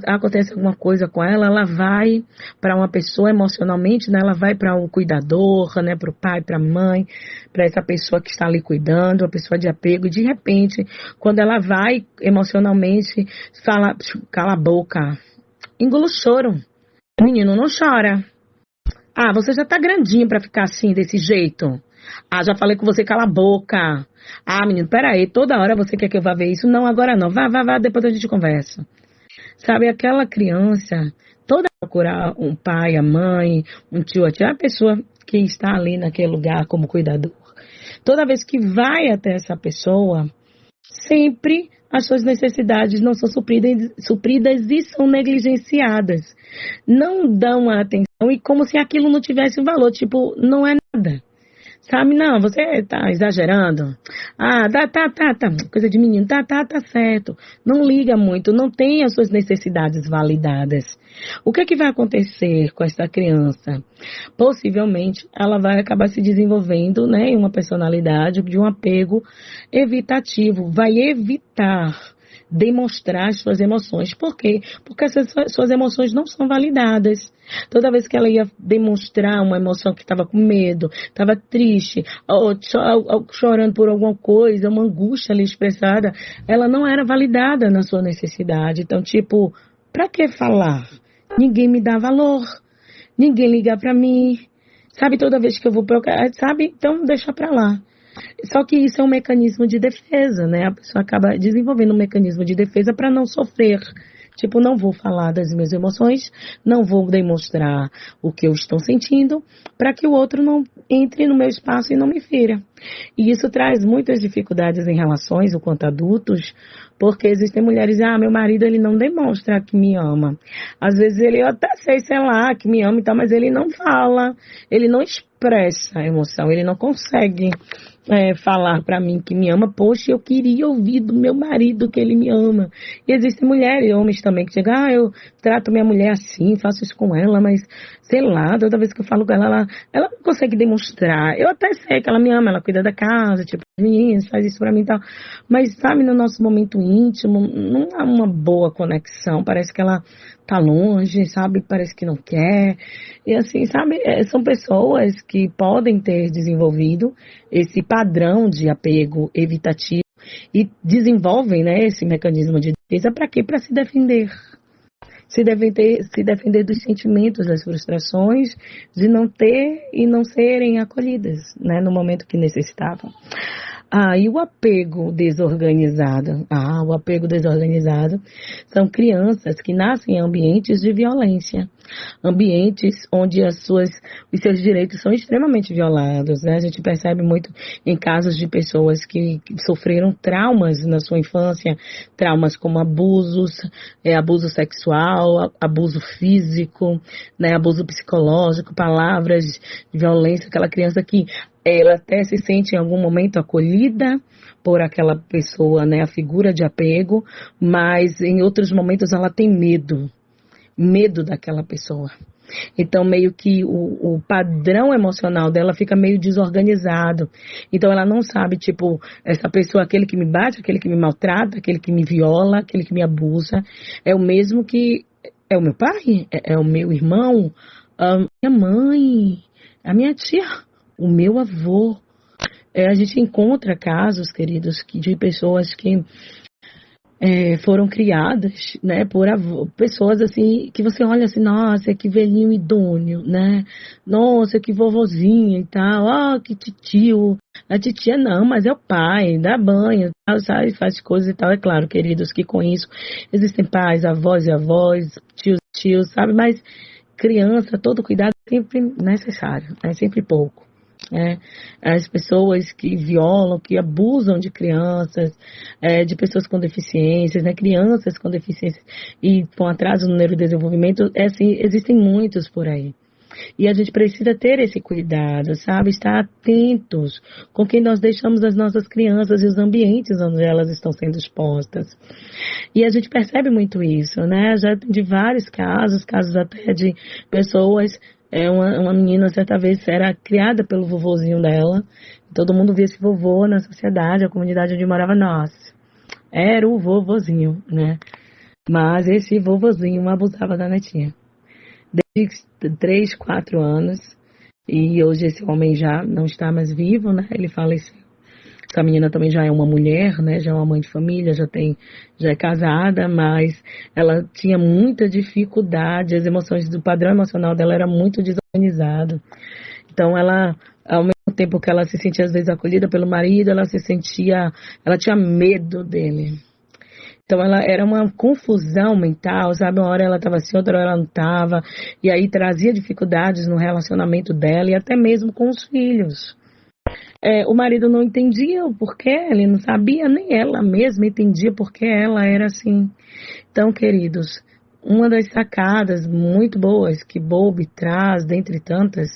acontece alguma coisa com ela, ela vai para uma pessoa emocionalmente, né? Ela vai para um cuidador, né? Para o pai, para a mãe, para essa pessoa que está ali cuidando, a pessoa de apego, e de repente, quando ela vai emocionalmente, fala, cala a boca, engula o choro, menino, não chora. Você já tá grandinho para ficar assim, desse jeito. Já falei com você, cala a boca. Menino, peraí, toda hora você quer que eu vá ver isso? Não, agora não, vá, depois a gente conversa. Sabe, aquela criança, toda procurar um pai, a mãe, um tio, a tia, a pessoa que está ali naquele lugar como cuidador. Toda vez que vai até essa pessoa, sempre as suas necessidades não são supridas e são negligenciadas. Não dão a atenção e como se aquilo não tivesse um valor, tipo, não é nada. Sabe, não, você tá exagerando. Tá, coisa de menino, tá certo. Não liga muito, não tem as suas necessidades validadas. O que é que vai acontecer com essa criança? Possivelmente, ela vai acabar se desenvolvendo, né, em uma personalidade de um apego evitativo. Vai evitar demonstrar as suas emoções. Por quê? Porque essas suas emoções não são validadas. Toda vez que ela ia demonstrar uma emoção que estava com medo, estava triste, ou chorando por alguma coisa, uma angústia ali expressada, ela não era validada na sua necessidade. Então, tipo, pra que falar? Ninguém me dá valor, ninguém liga pra mim, sabe, toda vez que eu vou procurar, sabe, então deixa pra lá. Só que isso é um mecanismo de defesa, né? A pessoa acaba desenvolvendo um mecanismo de defesa para não sofrer. Tipo, não vou falar das minhas emoções, não vou demonstrar o que eu estou sentindo, para que o outro não entre no meu espaço e não me fira. E isso traz muitas dificuldades em relações, enquanto adultos, porque existem mulheres, meu marido, ele não demonstra que me ama. Às vezes ele, eu até sei lá, que me ama e tal, mas ele não fala, ele não expressa a emoção, ele não consegue falar pra mim que me ama. Poxa, eu queria ouvir do meu marido que ele me ama. E existem mulheres e homens também que chegam, eu trato minha mulher assim, faço isso com ela, mas sei lá, toda vez que eu falo com ela não consegue demonstrar. Eu até sei que ela me ama, ela cuida da casa, tipo, meninas, faz isso pra mim e tal. Mas, sabe, no nosso momento íntimo, não há uma boa conexão. Parece que ela tá longe, sabe? Parece que não quer. E assim, sabe? São pessoas que podem ter desenvolvido esse padrão de apego evitativo e desenvolvem, né, esse mecanismo de defesa para quê? Para se defender. Se defender dos sentimentos, das frustrações, de não ter e não serem acolhidas, né, no momento que necessitavam. E o apego desorganizado? O apego desorganizado são crianças que nascem em ambientes de violência, ambientes onde os seus direitos são extremamente violados, né? A gente percebe muito em casos de pessoas que sofreram traumas na sua infância, traumas como abusos, abuso sexual, abuso físico, né? Abuso psicológico, palavras de violência, aquela criança que ela até se sente em algum momento acolhida por aquela pessoa, né, a figura de apego, mas em outros momentos ela tem medo daquela pessoa. Então, meio que o padrão emocional dela fica meio desorganizado. Então, ela não sabe, tipo, essa pessoa, aquele que me bate, aquele que me maltrata, aquele que me viola, aquele que me abusa, é o mesmo que é o meu pai, é o meu irmão, a minha mãe, a minha tia. O meu avô, a gente encontra casos, queridos, de pessoas que foram criadas, né, por pessoas assim, que você olha assim, nossa, que velhinho idôneo, né, nossa, que vovozinha e tal, que titio, a titia não, mas é o pai, dá banho, tal, sabe, faz coisas e tal, é claro, queridos, que com isso existem pais, avós e avós, tios, sabe, mas criança, todo cuidado é sempre necessário, é sempre pouco. As pessoas que violam, que abusam de crianças, de pessoas com deficiências, né, crianças com deficiências e com atraso no neurodesenvolvimento, assim, existem muitos por aí. E a gente precisa ter esse cuidado, sabe? Estar atentos com quem nós deixamos as nossas crianças e os ambientes onde elas estão sendo expostas. E a gente percebe muito isso, né? Já de vários casos até de pessoas. Uma menina, certa vez, era criada pelo vovozinho dela. Todo mundo via esse vovô na sociedade, a comunidade onde morava, nossa, era o vovozinho, né? Mas esse vovozinho abusava da netinha. Desde 3, 4 anos. E hoje esse homem já não está mais vivo, né? Ele faleceu. Essa menina também já é uma mulher, né? Já é uma mãe de família, já é casada, mas ela tinha muita dificuldade, as emoções do padrão emocional dela era muito desorganizado. Então ela, ao mesmo tempo que ela se sentia às vezes acolhida pelo marido, ela tinha medo dele. Então ela era uma confusão mental, sabe? Uma hora ela estava assim, outra hora ela não estava, e aí trazia dificuldades no relacionamento dela e até mesmo com os filhos. O marido não entendia o porquê, ele não sabia, nem ela mesma entendia porque ela era assim. Então, queridos, uma das sacadas muito boas que Bowlby traz, dentre tantas,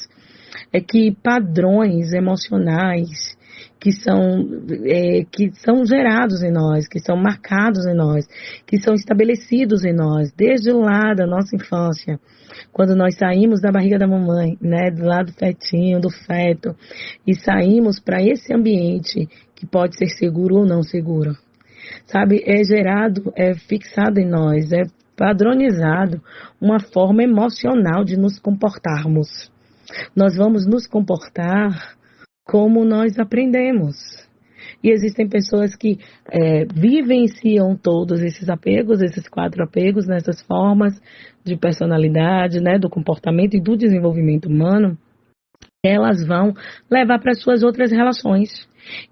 é que padrões emocionais que são gerados em nós, que são marcados em nós, que são estabelecidos em nós, desde lá da nossa infância, quando nós saímos da barriga da mamãe, né, do lado do fetinho, do feto, e saímos para esse ambiente que pode ser seguro ou não seguro. Sabe, é fixado em nós, é padronizado uma forma emocional de nos comportarmos. Nós vamos nos comportar como nós aprendemos. E existem pessoas que vivenciam todos esses apegos, esses 4 apegos, nessas formas de personalidade, né, do comportamento e do desenvolvimento humano, elas vão levar para suas outras relações.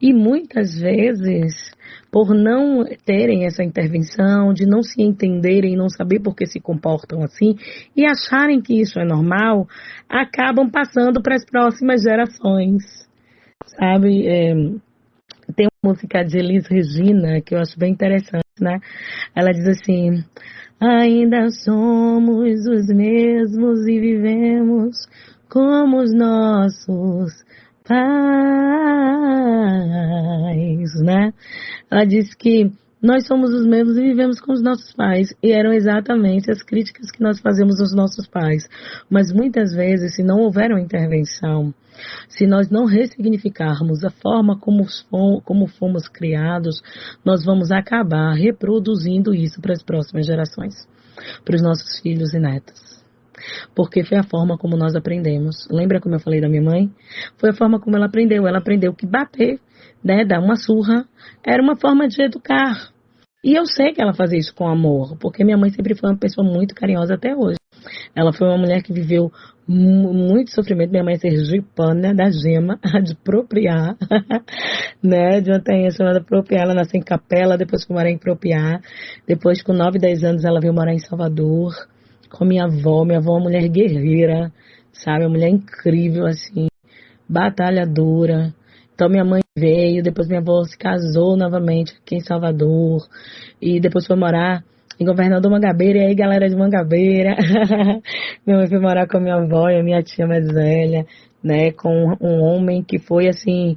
E muitas vezes, por não terem essa intervenção, de não se entenderem e não saber por que se comportam assim, e acharem que isso é normal, acabam passando para as próximas gerações. Sabe, tem uma música de Elis Regina que eu acho bem interessante, né? Ela diz assim: ainda somos os mesmos e vivemos como os nossos pais, né? Ela diz que nós somos os mesmos e vivemos com os nossos pais. E eram exatamente as críticas que nós fazemos aos nossos pais. Mas muitas vezes, se não houver uma intervenção, se nós não ressignificarmos a forma como fomos criados, nós vamos acabar reproduzindo isso para as próximas gerações, para os nossos filhos e netos. Porque foi a forma como nós aprendemos. Lembra como eu falei da minha mãe? Foi a forma como ela aprendeu. Ela aprendeu que bater, né, dar uma surra, era uma forma de educar. E eu sei que ela fazia isso com amor, porque minha mãe sempre foi uma pessoa muito carinhosa até hoje. Ela foi uma mulher que viveu muito sofrimento. Minha mãe é sergipana, da Gema, de Propriá, né, de uma terra chamada Propriá. Ela nasceu em Capela, depois foi morar em Propriá. Depois, com 9, 10 anos, ela veio morar em Salvador com minha avó. Minha avó é uma mulher guerreira, sabe, uma mulher incrível, assim, batalhadora. Então minha mãe veio, depois minha avó se casou novamente aqui em Salvador, e depois foi morar em Governador Mangabeira, e aí galera de Mangabeira, minha mãe foi morar com a minha avó e a minha tia mais velha, né, com um homem que foi, assim,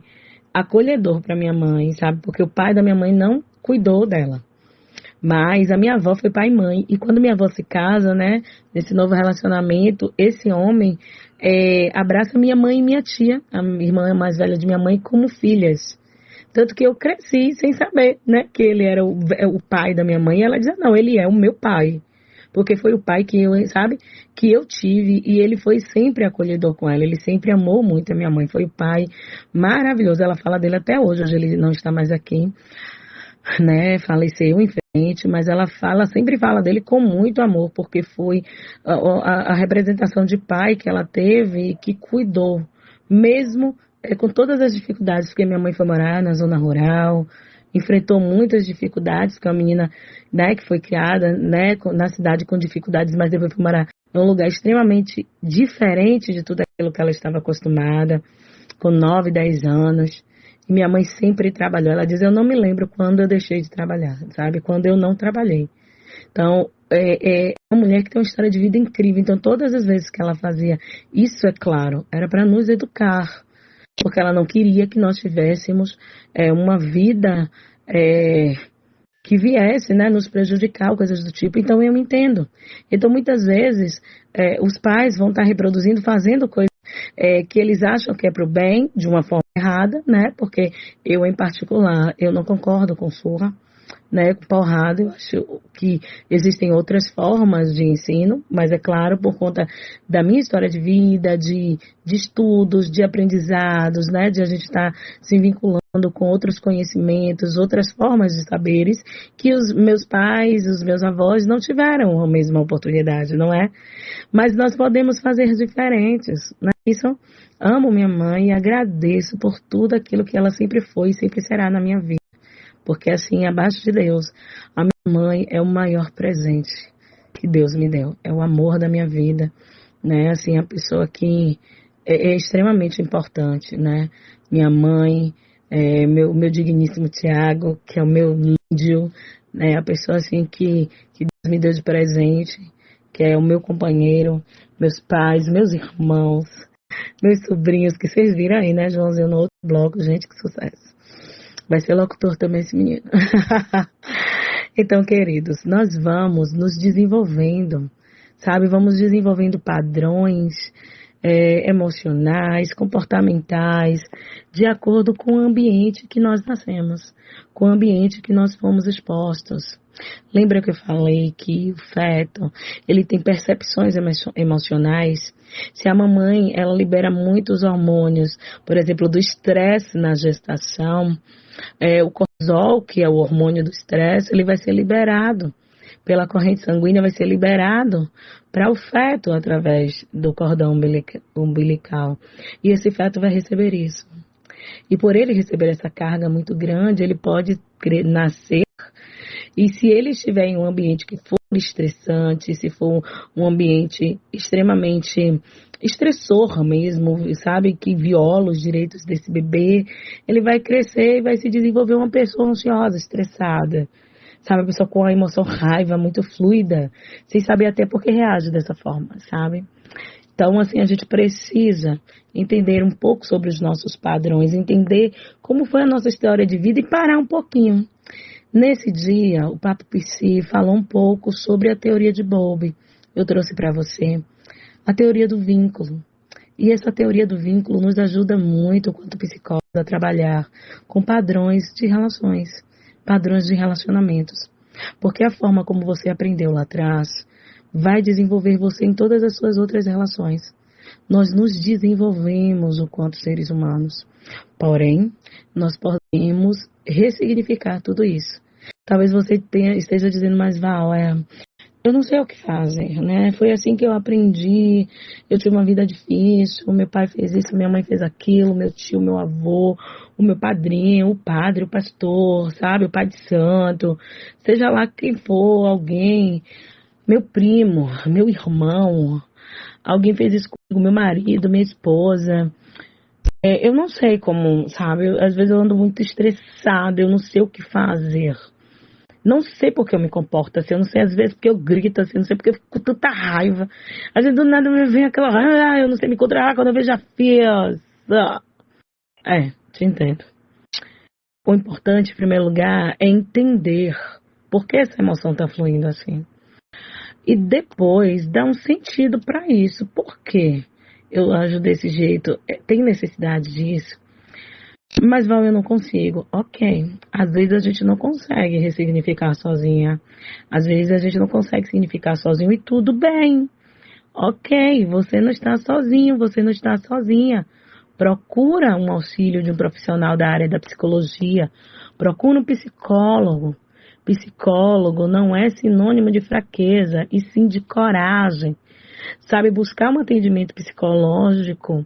acolhedor para minha mãe, sabe, porque o pai da minha mãe não cuidou dela. Mas a minha avó foi pai e mãe. E quando minha avó se casa, né, nesse novo relacionamento, esse homem abraça minha mãe e minha tia, a irmã mais velha de minha mãe, como filhas. Tanto que eu cresci sem saber, né, que ele era o pai da minha mãe. E ela dizia, não, ele é o meu pai. porque foi o pai que eu, sabe, que eu tive, e ele foi sempre acolhedor com ela, ele sempre amou muito a minha mãe, foi o pai maravilhoso, ela fala dele até hoje ele não está mais aqui, né, faleceu infelizmente, mas ela sempre fala dele com muito amor, porque foi a representação de pai que ela teve, que cuidou, mesmo com todas as dificuldades, porque minha mãe foi morar na zona rural, enfrentou muitas dificuldades, que é uma menina, né, que foi criada, né, na cidade com dificuldades, mas depois foi morar em um lugar extremamente diferente de tudo aquilo que ela estava acostumada, com 9, 10 anos. E minha mãe sempre trabalhou. Ela diz, eu não me lembro quando eu deixei de trabalhar, sabe? Quando eu não trabalhei. Então, é uma mulher que tem uma história de vida incrível. Então, todas as vezes que ela fazia isso, é claro, era para nos educar. Porque ela não queria que nós tivéssemos uma vida que viesse, né, nos prejudicar, coisas do tipo. Então, eu entendo. Então, muitas vezes, os pais vão estar reproduzindo, fazendo coisas que eles acham que é para o bem, de uma forma errada, né? Porque eu, em particular, eu não concordo com surra, né? Com porrada. Eu acho que existem outras formas de ensino, mas é claro, por conta da minha história de vida, de estudos, de aprendizados, né? De a gente estar se vinculando com outros conhecimentos, outras formas de saberes, que os meus pais, os meus avós não tiveram a mesma oportunidade, não é? Mas nós podemos fazer diferentes, né? Isso, amo minha mãe e agradeço por tudo aquilo que ela sempre foi e sempre será na minha vida. Porque assim, abaixo de Deus, a minha mãe é o maior presente que Deus me deu. É o amor da minha vida, né? Assim, a pessoa que é extremamente importante, né? Minha mãe, meu digníssimo Tiago, que é o meu índio, né? A pessoa assim que Deus me deu de presente, que é o meu companheiro, meus pais, meus irmãos, meus sobrinhos, que vocês viram aí, né, Joãozinho, no outro bloco, gente, que sucesso. Vai ser locutor também esse menino. Então, queridos, nós vamos nos desenvolvendo, sabe? Vamos desenvolvendo padrões emocionais, comportamentais, de acordo com o ambiente que nós nascemos, com o ambiente que nós fomos expostos. Lembra que eu falei que o feto, ele tem percepções emocionais? Se a mamãe, ela libera muitos hormônios, por exemplo, do estresse na gestação, o cortisol, que é o hormônio do estresse, ele vai ser liberado pela corrente sanguínea, vai ser liberado para o feto através do cordão umbilical. E esse feto vai receber isso. E por ele receber essa carga muito grande, ele pode nascer. E se ele estiver em um ambiente que for estressante, se for um ambiente extremamente estressor mesmo, sabe, que viola os direitos desse bebê, ele vai crescer e vai se desenvolver uma pessoa ansiosa, estressada. Sabe, a pessoa com a emoção raiva muito fluida, sem saber até por que reage dessa forma, sabe? Então, assim, a gente precisa entender um pouco sobre os nossos padrões, entender como foi a nossa história de vida e parar um pouquinho. Nesse dia, o Papo Psi falou um pouco sobre a teoria de Bowlby. Eu trouxe para você a teoria do vínculo. E essa teoria do vínculo nos ajuda muito, quanto psicólogo, a trabalhar com padrões de relações, padrões de relacionamentos. Porque a forma como você aprendeu lá atrás vai desenvolver você em todas as suas outras relações. Nós nos desenvolvemos enquanto seres humanos. Porém, nós podemos ressignificar tudo isso. Talvez você esteja dizendo, mas Val, eu não sei o que fazer, né? Foi assim que eu aprendi, eu tive uma vida difícil, o meu pai fez isso, minha mãe fez aquilo, meu tio, meu avô, o meu padrinho, o padre, o pastor, sabe? O pai de santo, seja lá quem for, alguém, meu primo, meu irmão, alguém fez isso comigo, meu marido, minha esposa. Eu não sei como, sabe? Às vezes eu ando muito estressada, eu não sei o que fazer. Não sei porque eu me comporto assim, eu não sei às vezes porque eu grito assim, não sei porque eu fico com tanta raiva. Às vezes do nada me vem aquela raiva, eu não sei me controlar quando eu vejo a fiança. Te entendo. O importante, em primeiro lugar, é entender por que essa emoção está fluindo assim. E depois dar um sentido para isso. Por quê? Eu ajo desse jeito, tem necessidade disso. Mas, Val, eu não consigo. Ok. Às vezes a gente não consegue ressignificar sozinha. Às vezes a gente não consegue significar sozinho e tudo bem. Ok, você não está sozinho, você não está sozinha. Procura um auxílio de um profissional da área da psicologia. Procura um psicólogo. Psicólogo não é sinônimo de fraqueza, e sim de coragem. Sabe, buscar um atendimento psicológico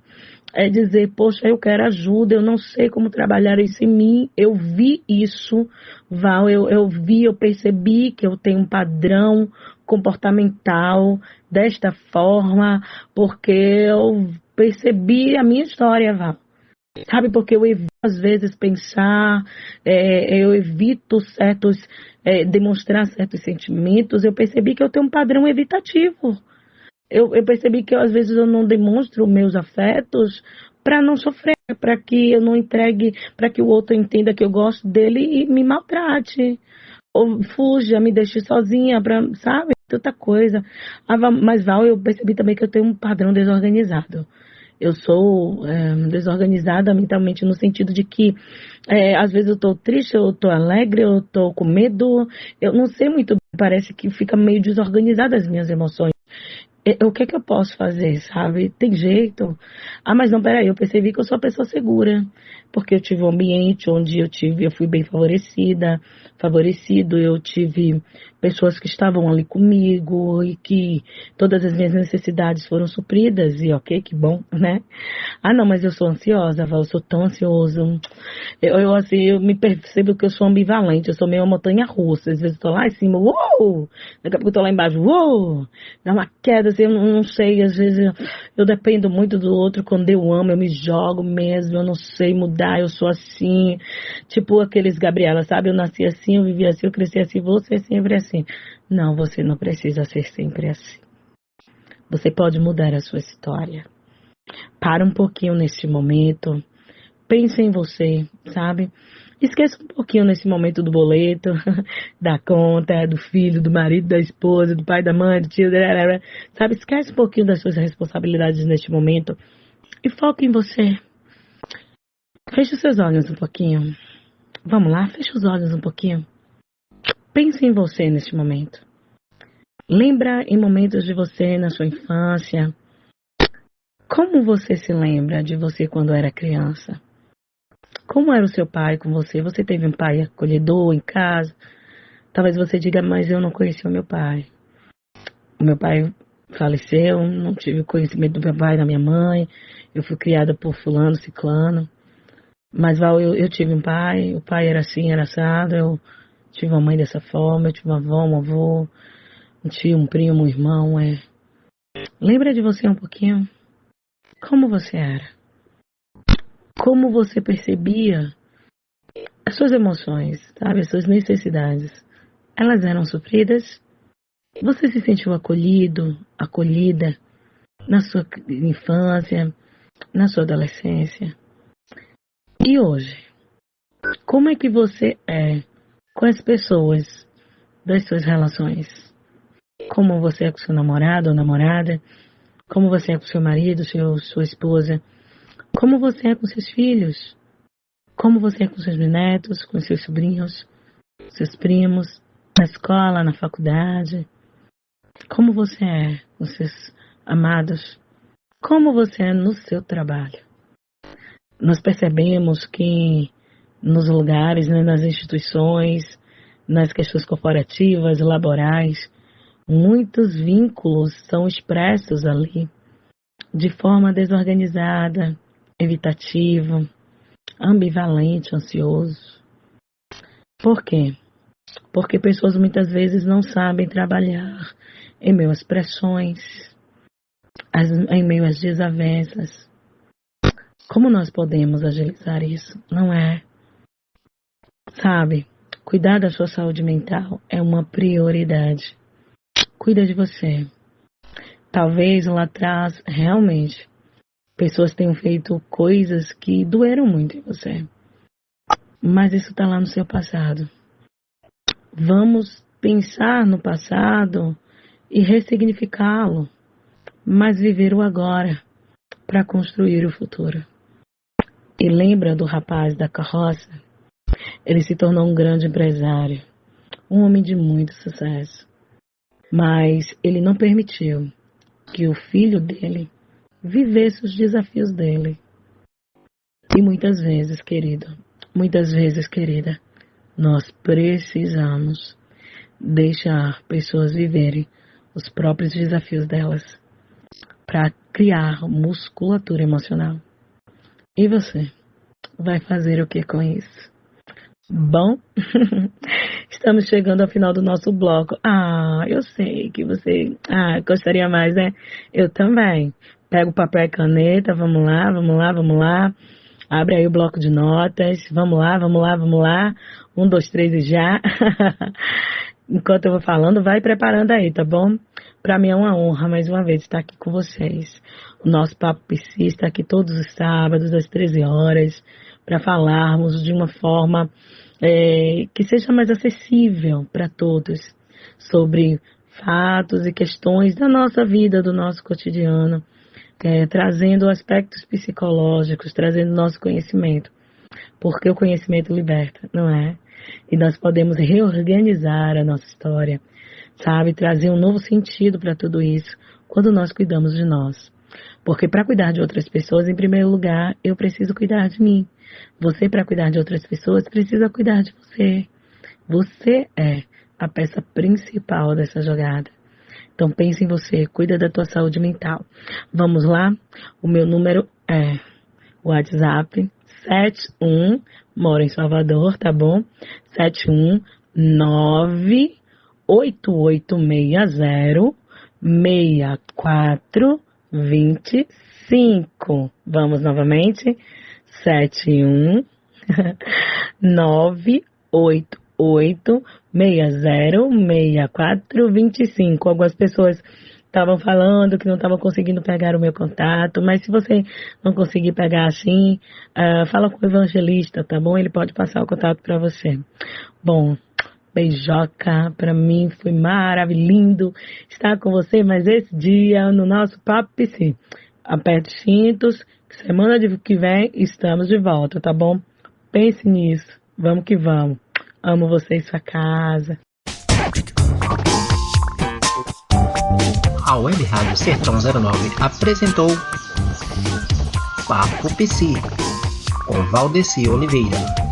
é dizer, poxa, eu quero ajuda, eu não sei como trabalhar isso em mim. Eu vi isso, Val, eu percebi que eu tenho um padrão comportamental desta forma, porque eu percebi a minha história, Val. Sabe, porque eu evito às vezes pensar, eu evito demonstrar certos sentimentos. Eu percebi que eu tenho um padrão evitativo. Eu percebi que às vezes eu não demonstro meus afetos para não sofrer, para que eu não entregue, para que o outro entenda que eu gosto dele e me maltrate. Ou fuja, me deixe sozinha, sabe? Tanta coisa. Mas, Val, eu percebi também que eu tenho um padrão desorganizado. Eu sou desorganizada mentalmente no sentido de que às vezes eu tô triste, eu tô alegre, eu tô com medo. Eu não sei muito, parece que fica meio desorganizada as minhas emoções. O que é que eu posso fazer, sabe? Tem jeito? Ah, mas não, peraí, eu percebi que eu sou uma pessoa segura, porque eu tive um ambiente onde eu fui bem favorecido, eu tive pessoas que estavam ali comigo e que todas as minhas necessidades foram supridas, e ok, que bom, né? Ah, não, mas eu sou ansiosa, Val, eu sou tão ansioso. Eu me percebo que eu sou ambivalente, eu sou meio uma montanha russa. Às vezes eu tô lá em cima, uou! Daqui a pouco eu tô lá embaixo, uou! Dá uma queda, assim, eu não sei, às vezes eu dependo muito do outro. Quando eu amo, eu me jogo mesmo, eu não sei mudar, eu sou assim. Tipo aqueles Gabriela, sabe? Eu nasci assim, eu vivi assim, eu cresci assim, vou ser sempre assim. Não, você não precisa ser sempre assim. Você pode mudar a sua história. Para um pouquinho neste momento. Pense em você, sabe? Esqueça um pouquinho nesse momento do boleto, da conta, do filho, do marido, da esposa, do pai, da mãe, do tio, sabe? Esquece um pouquinho das suas responsabilidades neste momento e foque em você. Feche os seus olhos um pouquinho. Vamos lá, feche os olhos um pouquinho. Pense em você neste momento. Lembra em momentos de você na sua infância. Como você se lembra de você quando era criança? Como era o seu pai com você? Você teve um pai acolhedor em casa? Talvez você diga, mas eu não conheci o meu pai. O meu pai faleceu, não tive conhecimento do meu pai e da minha mãe. Eu fui criada por fulano, ciclano. Mas, Val, eu tive um pai, o pai era assim, era assado. Eu tive uma mãe dessa forma, eu tive uma avó, um avô, um tio, um primo, um irmão. Lembra de você um pouquinho? Como você era? Como você percebia as suas emoções, sabe? As suas necessidades. Elas eram supridas? Você se sentiu acolhido, acolhida na sua infância, na sua adolescência? E hoje? Como é que você é com as pessoas das suas relações? Como você é com seu namorado ou namorada? Como você é com seu marido, sua esposa? Como você é com seus filhos? Como você é com seus netos, com seus sobrinhos, seus primos, na escola, na faculdade? Como você é com seus amados? Como você é no seu trabalho? Nós percebemos que nos lugares, né, nas instituições, nas questões corporativas, laborais, muitos vínculos são expressos ali de forma desorganizada, evitativa, ambivalente, ansioso. Por quê? Porque pessoas muitas vezes não sabem trabalhar em meio às pressões, em meio às desavenças. Como nós podemos agilizar isso? Não é? Sabe, cuidar da sua saúde mental é uma prioridade. Cuida de você. Talvez lá atrás, realmente, pessoas tenham feito coisas que doeram muito em você. Mas isso está lá no seu passado. Vamos pensar no passado e ressignificá-lo, mas viver o agora para construir o futuro. E lembra do rapaz da carroça? Ele se tornou um grande empresário, um homem de muito sucesso. Mas ele não permitiu que o filho dele vivesse os desafios dele. E muitas vezes, querida, nós precisamos deixar pessoas viverem os próprios desafios delas para criar musculatura emocional. E você vai fazer o que com isso? Bom, estamos chegando ao final do nosso bloco. Eu sei que você gostaria mais, né? Eu também. Pega o papel e caneta, vamos lá. Abre aí o bloco de notas. Vamos lá. 1, 2, 3 e já. Enquanto eu vou falando, vai preparando aí, tá bom? Para mim é uma honra, mais uma vez, estar aqui com vocês. O nosso Papo Psi está aqui todos os sábados, às 13 horas, para falarmos de uma forma que seja mais acessível para todos, sobre fatos e questões da nossa vida, do nosso cotidiano, trazendo aspectos psicológicos, trazendo nosso conhecimento, porque o conhecimento liberta, não é? E nós podemos reorganizar a nossa história, sabe? Trazer um novo sentido para tudo isso quando nós cuidamos de nós. Porque para cuidar de outras pessoas, em primeiro lugar, eu preciso cuidar de mim. Você, para cuidar de outras pessoas, precisa cuidar de você. Você é a peça principal dessa jogada. Então pense em você, cuida da tua saúde mental. Vamos lá? O meu número é WhatsApp 71, moro em Salvador, tá bom? 719-8860-6425. Vamos novamente? 719-8860-6425. Algumas pessoas estavam falando que não estavam conseguindo pegar o meu contato, mas se você não conseguir pegar assim, fala com o evangelista, tá bom? Ele pode passar o contato para você. Bom, beijoca, para mim foi maravilhoso estar com você mais esse dia no nosso Papo Psi. Aperte os cintos, semana que vem estamos de volta, tá bom? Pense nisso, vamos que vamos. Amo você e sua casa. A Web Rádio Sertão 09 apresentou Papo Psi com Valdeci Oliveira.